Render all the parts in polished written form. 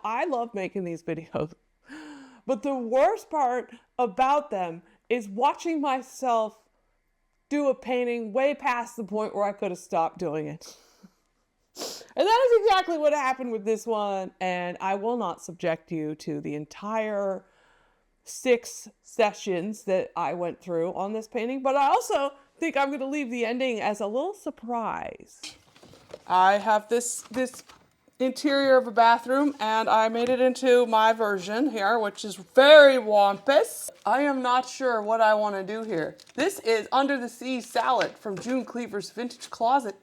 I love making these videos, but the worst part about them is watching myself do a painting way past the point where I could have stopped doing it. And that is exactly what happened with this one, and I will not subject you to the entire 6 sessions that I went through on this painting, but I also think I'm going to leave the ending as a little surprise. I have this interior of a bathroom, and I made it into my version here, which is very wampus. I am not sure what I want to do here. This is Under the Sea Salad from June Cleaver's Vintage Closet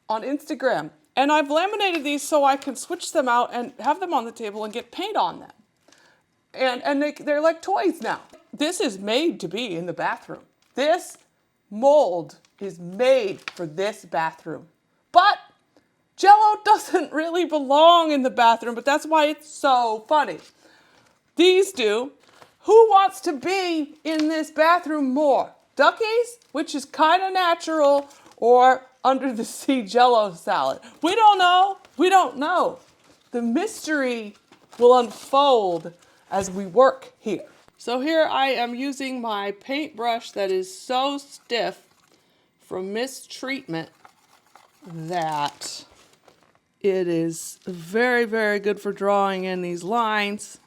on Instagram. And I've laminated these so I can switch them out and have them on the table and get paint on them. And they're like toys now. This is made to be in the bathroom. This mold is made for this bathroom. But Jello doesn't really belong in the bathroom, but that's why it's so funny. These do. Who wants to be in this bathroom more? Duckies, which is kind of natural, or Under the Sea Jello salad? We don't know. We don't know. The mystery will unfold as we work here. So here I am using my paintbrush that is so stiff from mistreatment that it is very, very good for drawing in these lines.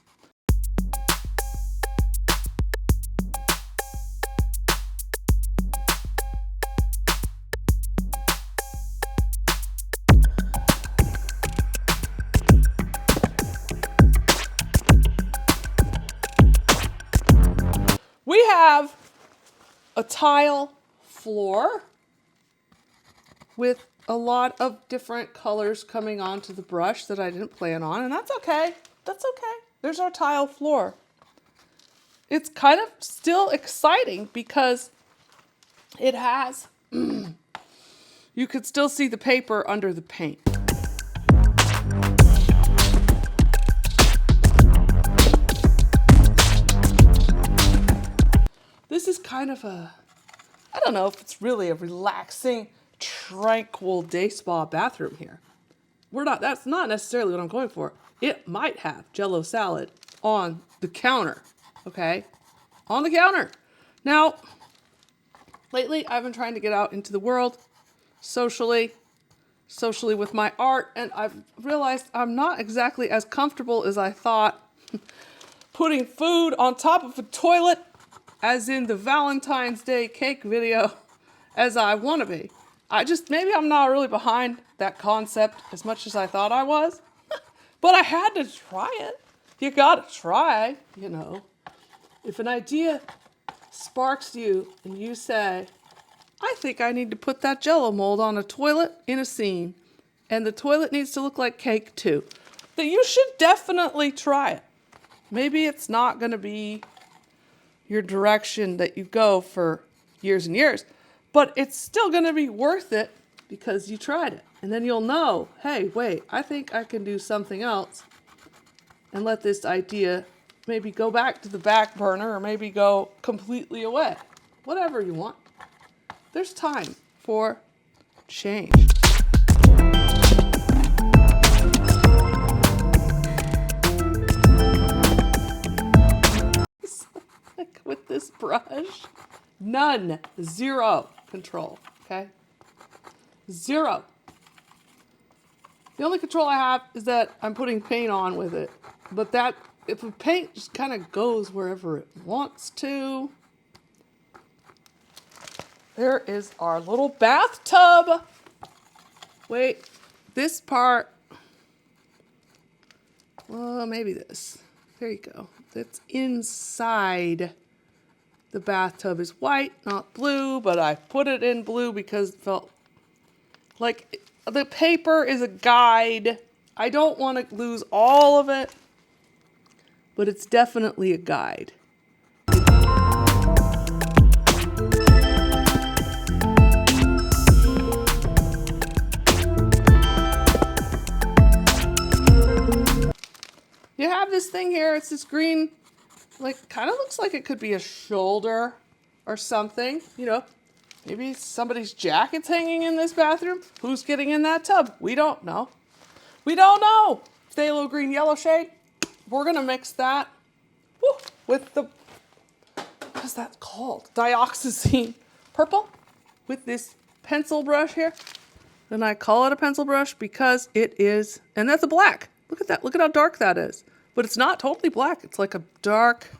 We have a tile floor with a lot of different colors coming onto the brush that I didn't plan on, and that's okay. That's okay. There's our tile floor. It's kind of still exciting because it has, you could still see the paper under the paint. This is kind of a, I don't know if it's really a relaxing, tranquil day spa bathroom here. That's not necessarily what I'm going for. It might have Jello salad on the counter, okay? On the counter. Now, lately I've been trying to get out into the world socially with my art, and I've realized I'm not exactly as comfortable as I thought putting food on top of a toilet, as in the Valentine's Day cake video, as I want to be. Maybe I'm not really behind that concept as much as I thought I was, but I had to try it. You gotta try, you know. If an idea sparks you and you say, I think I need to put that Jello mold on a toilet in a scene, and the toilet needs to look like cake too, then you should definitely try it. Maybe it's not gonna be your direction that you go for years and years, but it's still going to be worth it because you tried it. And then you'll know, hey, wait, I think I can do something else and let this idea maybe go back to the back burner or maybe go completely away. Whatever you want. There's time for change. With this brush, zero control, okay? Zero. The only control I have is that I'm putting paint on with it, but that, if the paint just kind of goes wherever it wants to. There is our little bathtub. Wait, this part, well, maybe this. There you go. That's inside. The bathtub is white, not blue, but I put it in blue because it felt like the paper is a guide. I don't want to lose all of it, but it's definitely a guide. You have this thing here, it's this green, like, kind of looks like it could be a shoulder or something, you know. Maybe somebody's jacket's hanging in this bathroom. Who's getting in that tub? We don't know. We don't know. phthalo green yellow shade. We're gonna mix that with the, what is that called? Dioxazine purple with this pencil brush here. And I call it a pencil brush because it is, and that's a black. Look at that, look at how dark that is. But it's not totally black. It's like a dark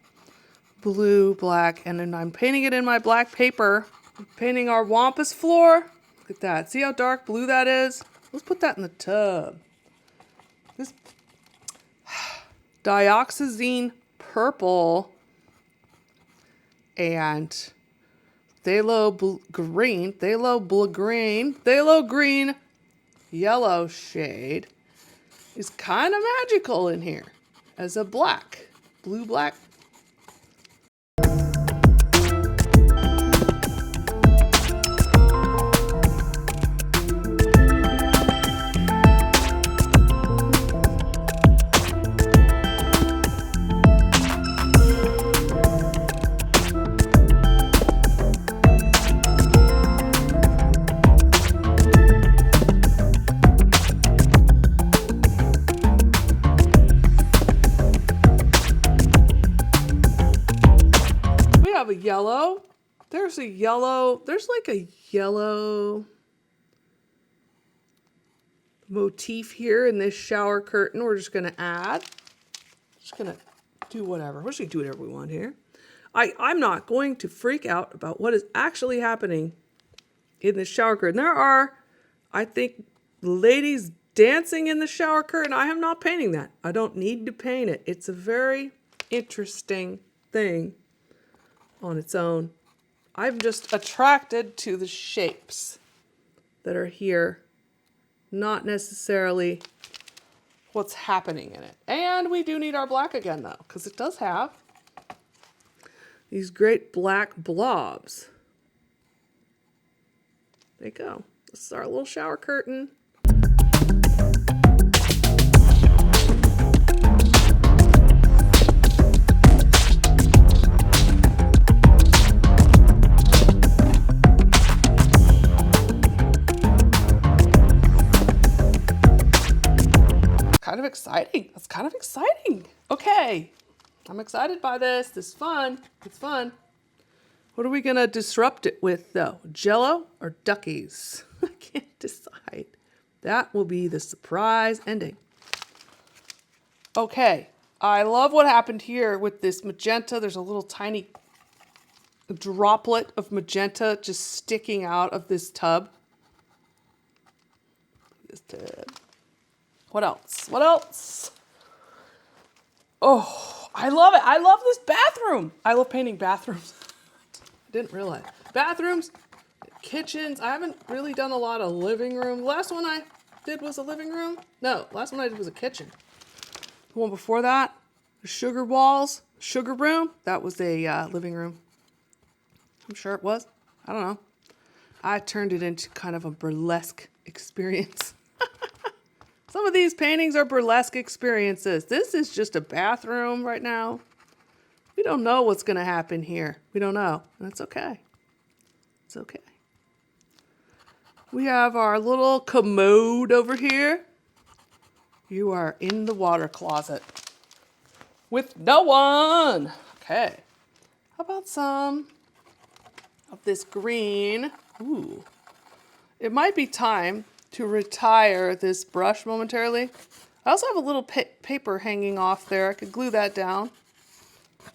blue black. And then I'm painting it in my black paper. I'm painting our wampus floor. Look at that, see how dark blue that is? Let's put that in the tub. This dioxazine purple and phthalo green yellow shade is kind of magical in here as a black, blue black. A yellow. There's like a yellow motif here in this shower curtain. We're just gonna add. Just gonna do whatever. We're just gonna do whatever we want here. I'm not going to freak out about what is actually happening in this shower curtain. There are, I think, ladies dancing in the shower curtain. I am not painting that. I don't need to paint it. It's a very interesting thing on its own. I'm just attracted to the shapes that are here, not necessarily what's happening in it. And we do need our black again though, because it does have these great black blobs. There you go. This is our little shower curtain. Kind of exciting. That's kind of exciting. Okay. I'm excited by this. This is fun. It's fun. What are we going to disrupt it with though? Jello or Duckies? I can't decide. That will be the surprise ending. Okay. I love what happened here with this magenta. There's a little tiny droplet of magenta just sticking out of this tub. This tub. What else? What else? Oh, I love it. I love this bathroom. I love painting bathrooms. I didn't realize. Bathrooms, kitchens. I haven't really done a lot of living room. The last one I did was a living room. No, last one I did was a kitchen. The one before that, the sugar walls, sugar room. That was a living room. I'm sure it was. I don't know. I turned it into kind of a burlesque experience. Some of these paintings are burlesque experiences. This is just a bathroom right now. We don't know what's going to happen here. We don't know. And that's okay. It's okay. We have our little commode over here. You are in the water closet with no one. Okay. How about some of this green? Ooh. It might be time to retire this brush momentarily. I also have a little paper hanging off there. I could glue that down.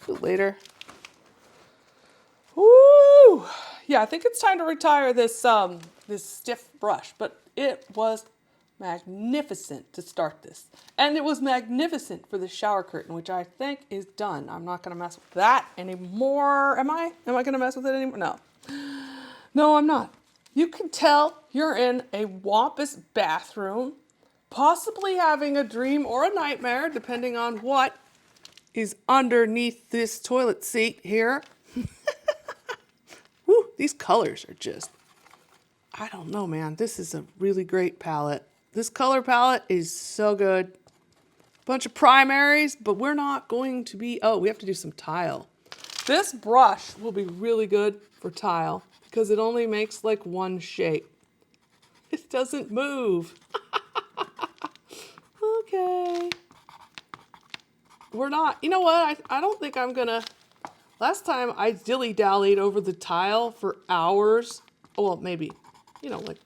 Do it later. Woo! Yeah, I think it's time to retire this this stiff brush, but it was magnificent to start this. And it was magnificent for the shower curtain, which I think is done. I'm not gonna mess with that anymore. Am I? Am I gonna mess with it anymore? No. No, I'm not. You can tell you're in a wampus bathroom, possibly having a dream or a nightmare, depending on what is underneath this toilet seat here. Woo, these colors are just, I don't know, man. This is a really great palette. This color palette is so good. Bunch of primaries, but we're not going to be, oh, we have to do some tile. This brush will be really good for tile, because it only makes like one shape. It doesn't move. Okay. We're not, you know what? I don't think I'm gonna, last time I dilly-dallied over the tile for hours. Well, maybe, like,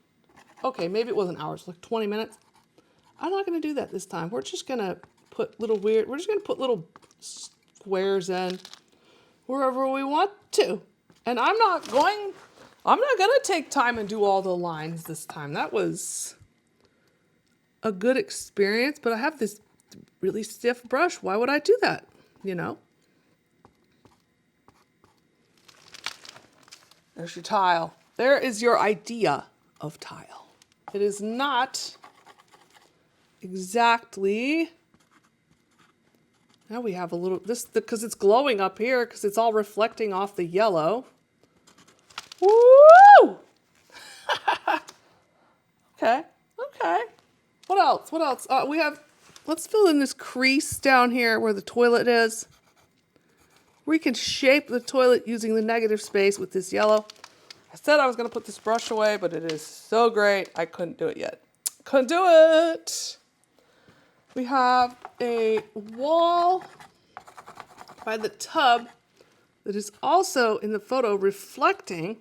okay, maybe it wasn't hours, like 20 minutes. I'm not gonna do that this time. We're just gonna put little squares in wherever we want to. And I'm not gonna take time and do all the lines this time. That was a good experience, but I have this really stiff brush. Why would I do that? There's your tile. There is your idea of tile. It is not exactly, now we have a little, because it's glowing up here, because it's all reflecting off the yellow. Woo! Okay. What else? Let's fill in this crease down here where the toilet is. We can shape the toilet using the negative space with this yellow. I said I was going to put this brush away, but it is so great. I couldn't do it yet. Couldn't do it. We have a wall by the tub that is also in the photo reflecting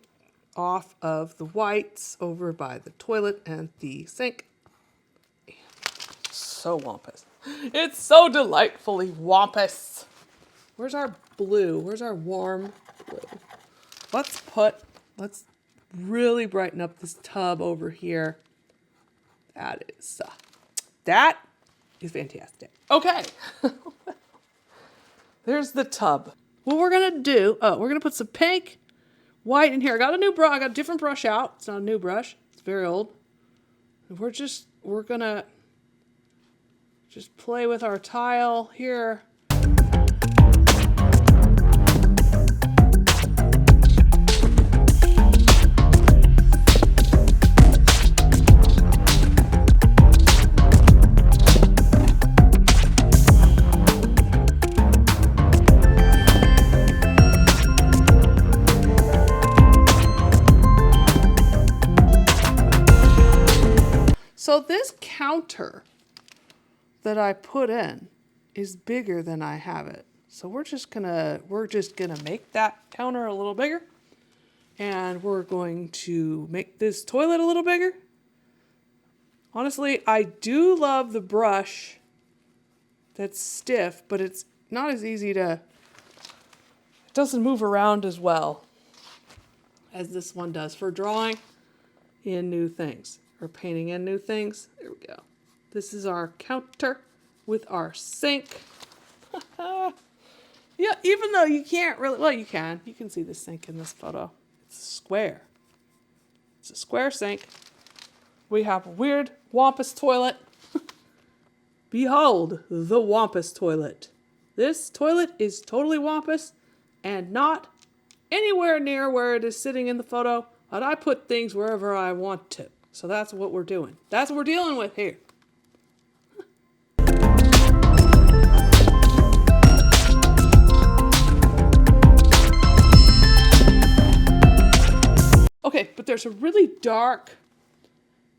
off of the whites over by the toilet and the sink. So wampus. It's so delightfully wampus. Where's our blue? Where's our warm blue? Let's really brighten up this tub over here. That is fantastic. Okay. There's the tub. What we're going to do, we're going to put some pink, white in here. I got a different brush out. It's not a new brush. It's very old. And we're going to just play with our tile here. So this counter that I put in is bigger than I have it. So we're just gonna make that counter a little bigger, and we're going to make this toilet a little bigger. Honestly, I do love the brush that's stiff, but it's not as easy it doesn't move around as well as this one does for drawing in new things. Or painting in new things. There we go. This is our counter with our sink. Yeah, even though you can't really, well, you can. You can see the sink in this photo. It's square. It's a square sink. We have a weird wampus toilet. Behold the wampus toilet. This toilet is totally wampus and not anywhere near where it is sitting in the photo. And I put things wherever I want to. So that's what we're doing. That's what we're dealing with here. Okay, but there's a really dark,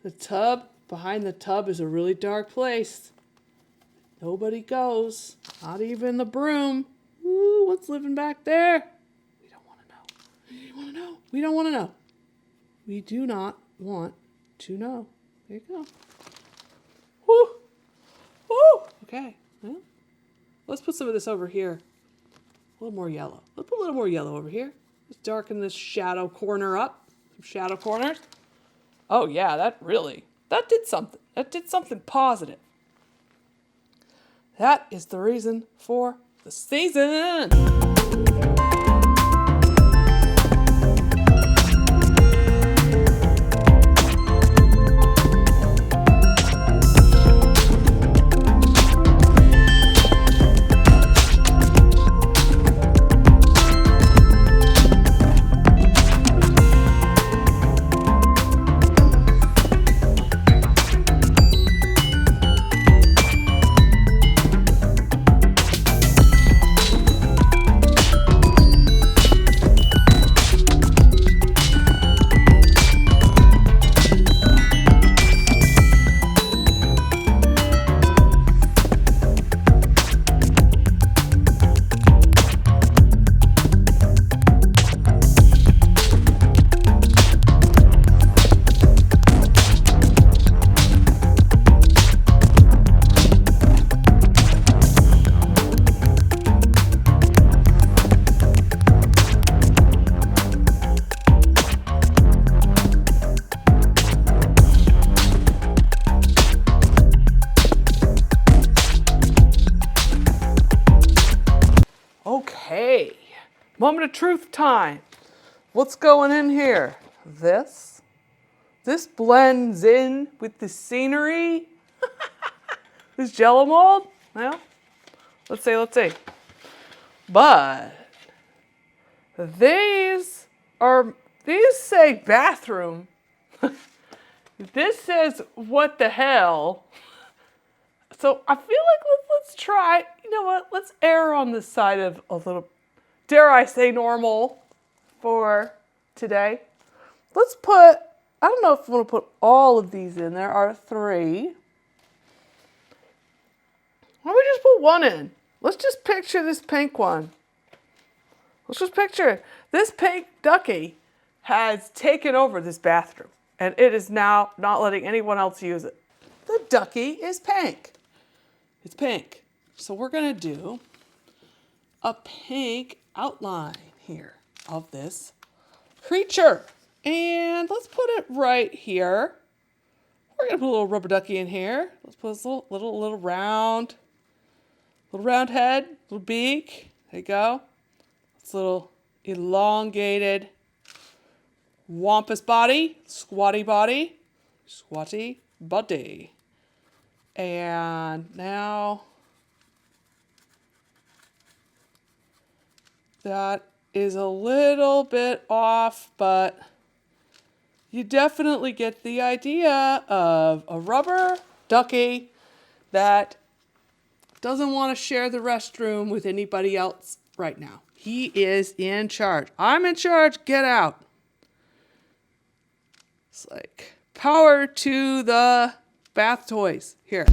behind the tub is a really dark place. Nobody goes, not even the broom. Ooh, what's living back there? We don't want to know. We don't want to know. We do not want to know. There you go. Woo! Woo! Okay. Well, let's put some of this over here. A little more yellow. Let's put a little more yellow over here. Let's darken this shadow corner up. Some shadow corners. Oh yeah, that did something. That did something positive. That is the reason for the season. Moment of truth time. What's going in here? This blends in with the scenery. This Jello mold. Well, let's see. But these say bathroom. This says what the hell. So I feel like let's try. You know what? Let's err on the side of a little, dare I say, normal for today. Let's put, I don't know if I want to put all of these in. There are 3. Why don't we just put 1 in? Let's just picture this pink one. Let's just picture it. This pink Ducky has taken over this bathroom, and it is now not letting anyone else use it. The Ducky is pink. It's pink. So we're going to do a pink outline here of this creature. And let's put it right here. We're going to put a little rubber ducky in here. Let's put this little round head, little beak. There you go. This little elongated wampus body, squatty body. And now that is a little bit off, but you definitely get the idea of a rubber ducky that doesn't want to share the restroom with anybody else right now. He is in charge. I'm in charge. Get out. It's like power to the bath toys. Here.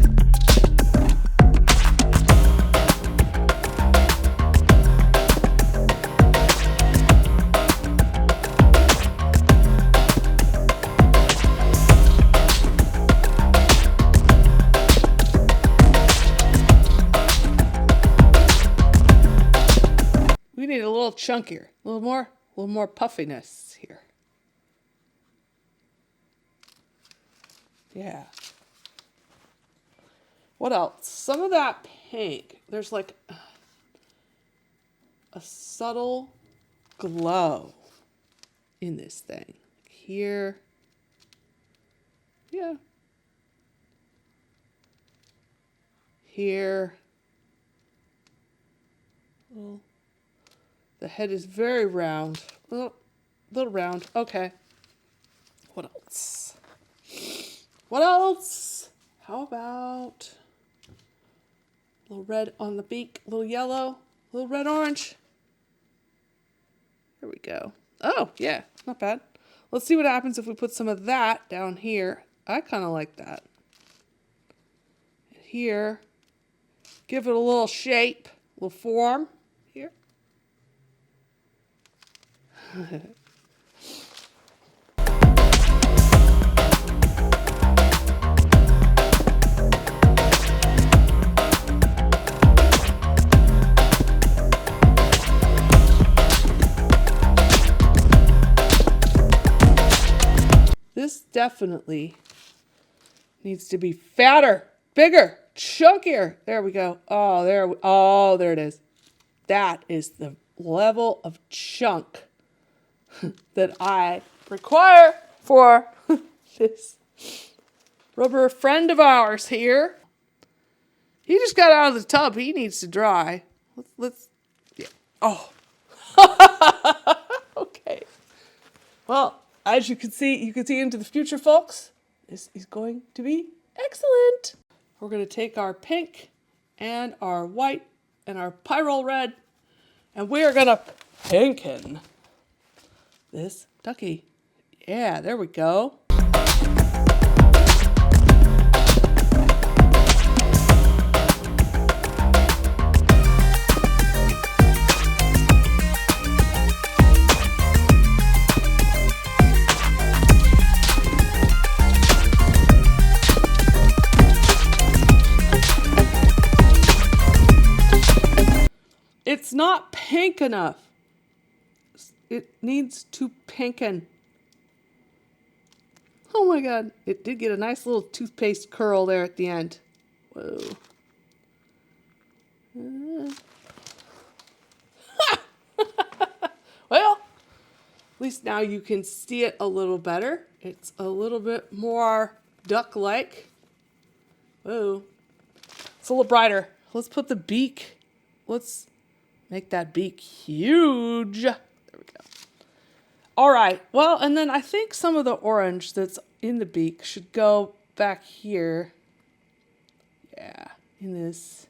We need a little chunkier, a little more puffiness here. Yeah. What else? Some of that pink. There's like a subtle glow in this thing. Here. Yeah. Here. Little. The head is very round. Little round. Okay. What else? How about a little red on the beak, a little yellow, a little red orange. There we go. Oh, yeah, not bad. Let's see what happens if we put some of that down here. I kind of like that. Here, give it a little shape, a little form. Here. This definitely needs to be fatter, bigger, chunkier. There we go. Oh, there it is. That is the level of chunk that I require for this rubber friend of ours here. He just got out of the tub. He needs to dry. Yeah. Oh. Okay. Well, as you can see into the future, folks. This is going to be excellent. We're going to take our pink and our white and our pyrrole red, and we are going to pinken this ducky. Yeah, there we go. It's not pink enough. It needs to pinken. Oh my God. It did get a nice little toothpaste curl there at the end. Whoa. least now you can see it a little better. It's a little bit more duck-like. Whoa. It's a little brighter. Let's put the beak. Let's make that beak huge. There we go. All right. Well, and then I think some of the orange that's in the beak should go back here. Yeah, in these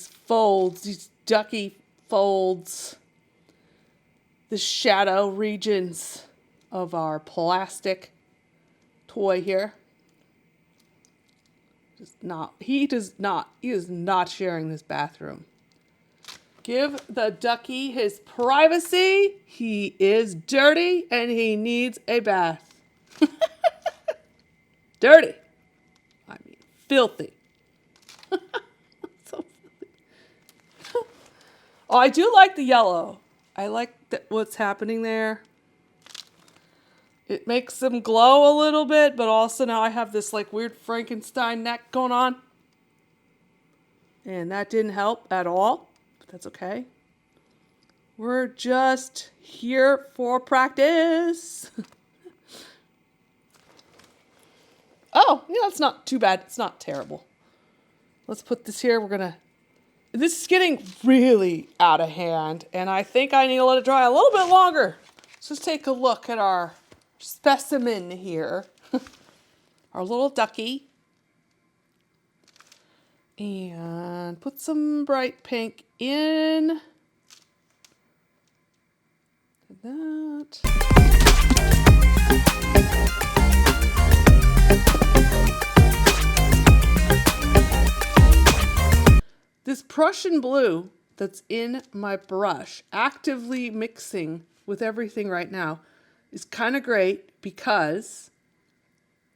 folds, these ducky folds, the shadow regions of our plastic toy here. He is not sharing this bathroom. Give the ducky his privacy. He is dirty and he needs a bath. Dirty. I mean, filthy. So filthy. Oh, I do like the yellow. I like what's happening there. It makes them glow a little bit, but also now I have this like weird Frankenstein neck going on. And that didn't help at all, but that's okay. We're just here for practice. Oh, yeah, it's not too bad. It's not terrible. Let's put this here. This is getting really out of hand, and I think I need to let it dry a little bit longer. Let's just take a look at our specimen here. Our little ducky. And put some bright pink in. That. This Prussian blue that's in my brush, actively mixing with everything right now, is kind of great because,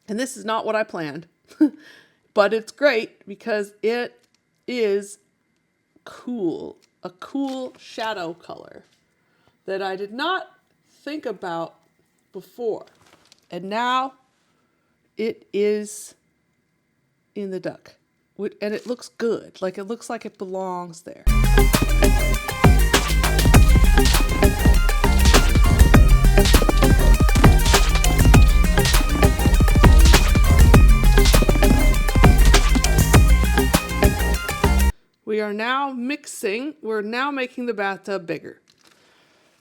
and this is not what I planned, but it's great because it is cool, a cool shadow color that I did not think about before. And now it is in the duck. And it looks good. Like it looks like it belongs there. We are now mixing. We're now making the bathtub bigger.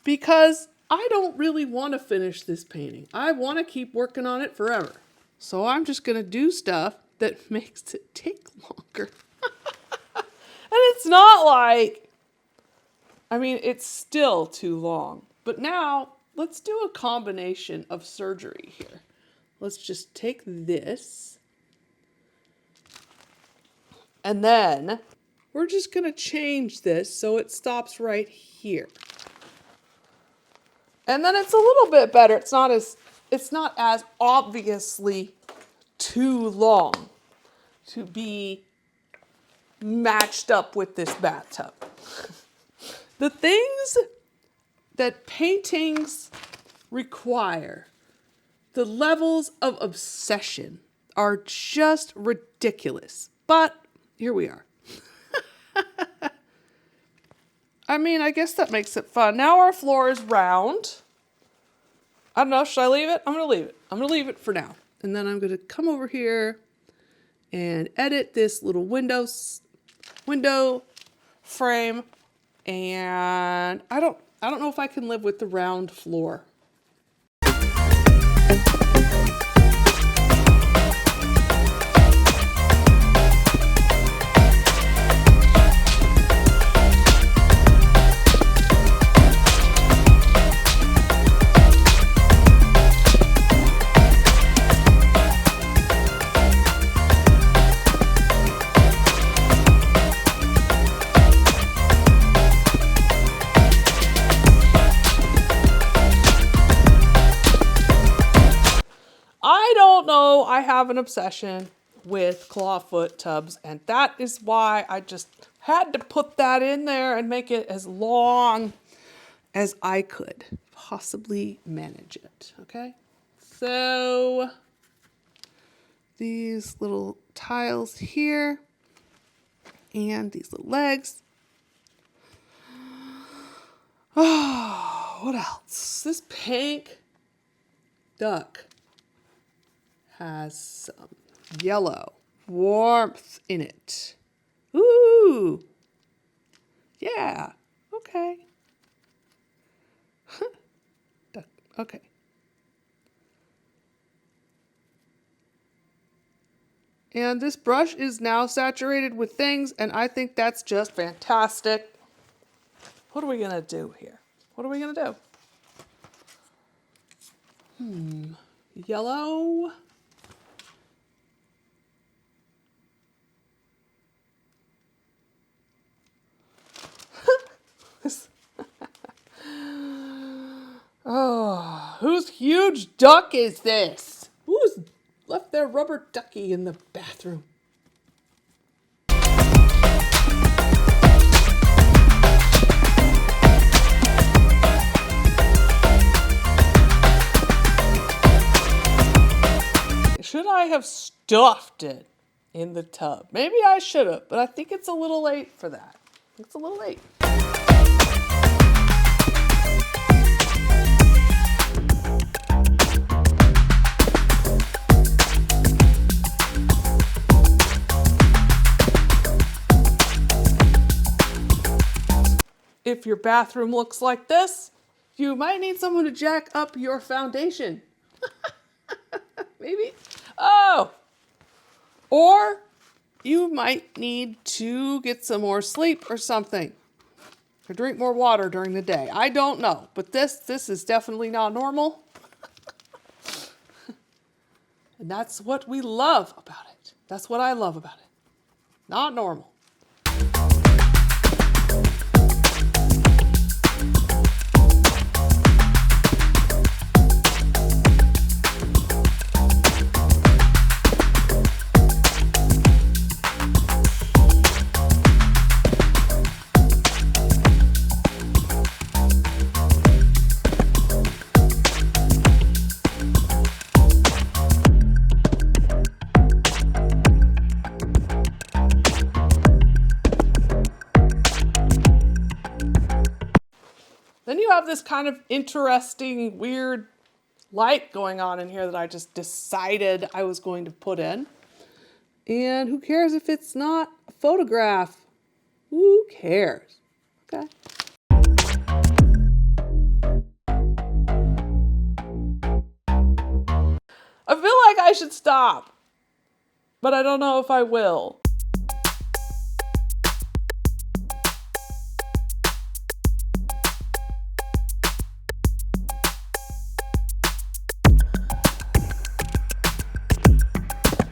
Because I don't really want to finish this painting. I want to keep working on it forever. So I'm just going to do stuff that makes it take longer. And it's not like, I mean, it's still too long. But now, let's do a combination of surgery here. Let's just take this. And then, we're just going to change this so it stops right here. And then it's a little bit better. It's not as obviously too long to be matched up with this bathtub. The things that paintings require, the levels of obsession are just ridiculous. But here we are. I mean, I guess that makes it fun. Now our floor is round. I don't know, should I leave it? I'm going to leave it. I'm going to leave it for now. And then I'm going to come over here and edit this little window frame. And I don't know if I can live with the round floor. I have an obsession with clawfoot tubs, and that is why I just had to put that in there and make it as long as I could possibly manage it, okay? So these little tiles here and these little legs. Oh, What else? This pink duck has some yellow warmth in it. Ooh. Yeah. Okay. Duck. Okay. And this brush is now saturated with things, and I think that's just fantastic. What are we going to do here? What are we going to do? Yellow. Oh, whose huge duck is this? Who's left their rubber ducky in the bathroom? Should I have stuffed it in the tub? Maybe I should have, but I think it's a little late for that. It's a little late. If your bathroom looks like this, you might need someone to jack up your foundation. Maybe. Oh! Or you might need to get some more sleep or something. Or drink more water during the day. I don't know. But this is definitely not normal. And that's what we love about it. That's what I love about it. Not normal. Then you have this kind of interesting, weird light going on in here that I just decided I was going to put in. And who cares if it's not a photograph? Who cares? Okay. I feel like I should stop, but I don't know if I will.